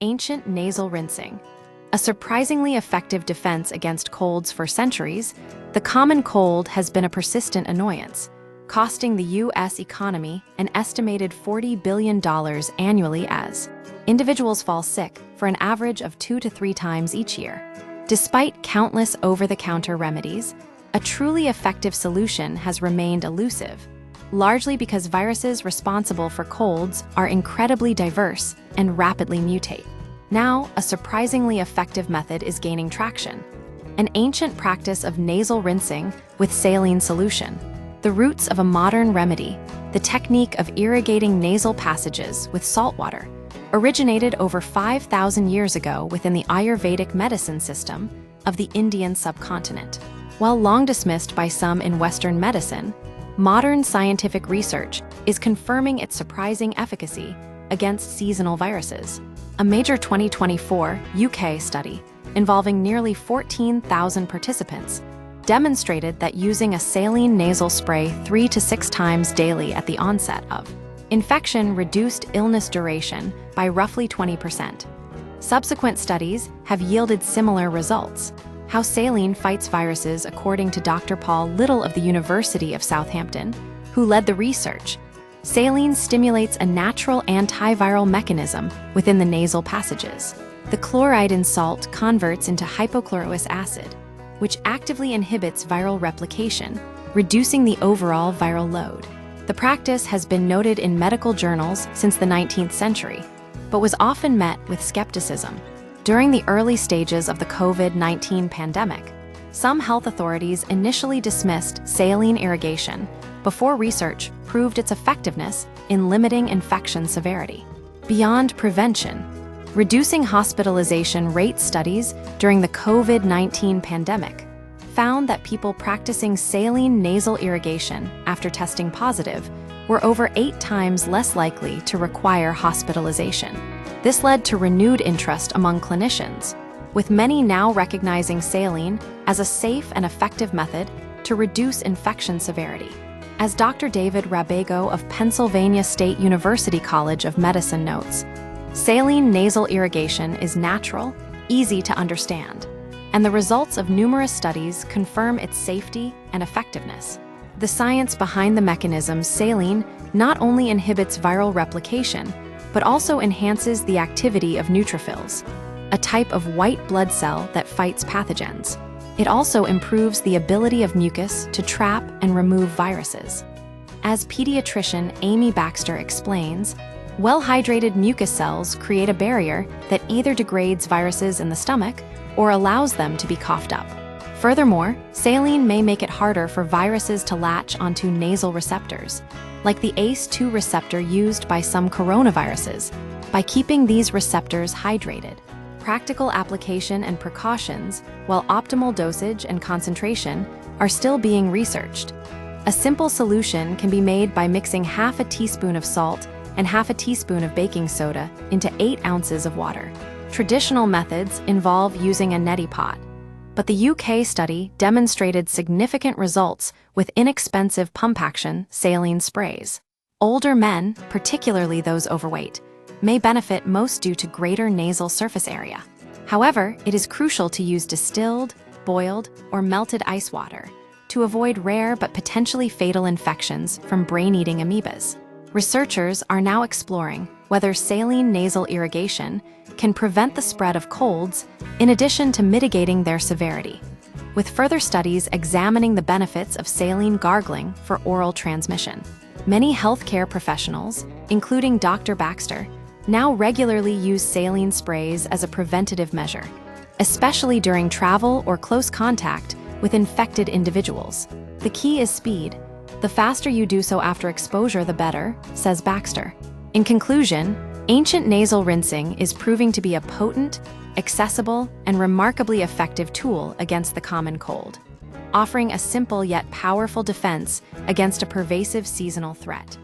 Ancient nasal rinsing. A surprisingly effective defense against colds for centuries, the common cold has been a persistent annoyance, costing the U.S. economy an estimated $40 billion annually as individuals fall sick for an average of 2 to 3 times each year. Despite countless over-the-counter remedies, a truly effective solution has remained elusive, largely because viruses responsible for colds are incredibly diverse and rapidly mutate. Now, a surprisingly effective method is gaining traction: an ancient practice of nasal rinsing with saline solution. The roots of a modern remedy, the technique of irrigating nasal passages with salt water, originated over 5,000 years ago within the Ayurvedic medicine system of the Indian subcontinent. While long dismissed by some in Western medicine, modern scientific research is confirming its surprising efficacy against seasonal viruses. A major 2024 UK study involving nearly 14,000 participants demonstrated that using a saline nasal spray 3 to 6 times daily at the onset of infection reduced illness duration by roughly 20%. Subsequent studies have yielded similar results. How saline fights viruses, according to Dr. Paul Little of the University of Southampton, who led the research. Saline stimulates a natural antiviral mechanism within the nasal passages. The chloride in salt converts into hypochlorous acid, which actively inhibits viral replication, reducing the overall viral load. The practice has been noted in medical journals since the 19th century, but was often met with skepticism. During the early stages of the COVID-19 pandemic, some health authorities initially dismissed saline irrigation before research proved its effectiveness in limiting infection severity. Beyond prevention, reducing hospitalization rate studies during the COVID-19 pandemic found that people practicing saline nasal irrigation after testing positive were over 8 times less likely to require hospitalization. This led to renewed interest among clinicians, with many now recognizing saline as a safe and effective method to reduce infection severity. As Dr. David Rabago of Pennsylvania State University College of Medicine notes, saline nasal irrigation is natural, easy to understand, and the results of numerous studies confirm its safety and effectiveness. The science behind the mechanism saline not only inhibits viral replication, but also enhances the activity of neutrophils, a type of white blood cell that fights pathogens. It also improves the ability of mucus to trap and remove viruses. As pediatrician Amy Baxter explains, well-hydrated mucus cells create a barrier that either degrades viruses in the stomach or allows them to be coughed up. Furthermore, saline may make it harder for viruses to latch onto nasal receptors, like the ACE2 receptor used by some coronaviruses, by keeping these receptors hydrated. Practical application and precautions, while optimal dosage and concentration are still being researched. A simple solution can be made by mixing half a teaspoon of salt and half a teaspoon of baking soda into 8 ounces of water. Traditional methods involve using a neti pot, but the UK study demonstrated significant results with inexpensive pump-action saline sprays. Older men, particularly those overweight, may benefit most due to greater nasal surface area. However, it is crucial to use distilled, boiled, or melted ice water to avoid rare but potentially fatal infections from brain-eating amoebas. Researchers are now exploring whether saline nasal irrigation can prevent the spread of colds in addition to mitigating their severity, with further studies examining the benefits of saline gargling for oral transmission. Many healthcare professionals, including Dr. Baxter, now regularly use saline sprays as a preventative measure, especially during travel or close contact with infected individuals. The key is speed. The faster you do so after exposure, the better, says Baxter. In conclusion, ancient nasal rinsing is proving to be a potent, accessible, and remarkably effective tool against the common cold, offering a simple yet powerful defense against a pervasive seasonal threat.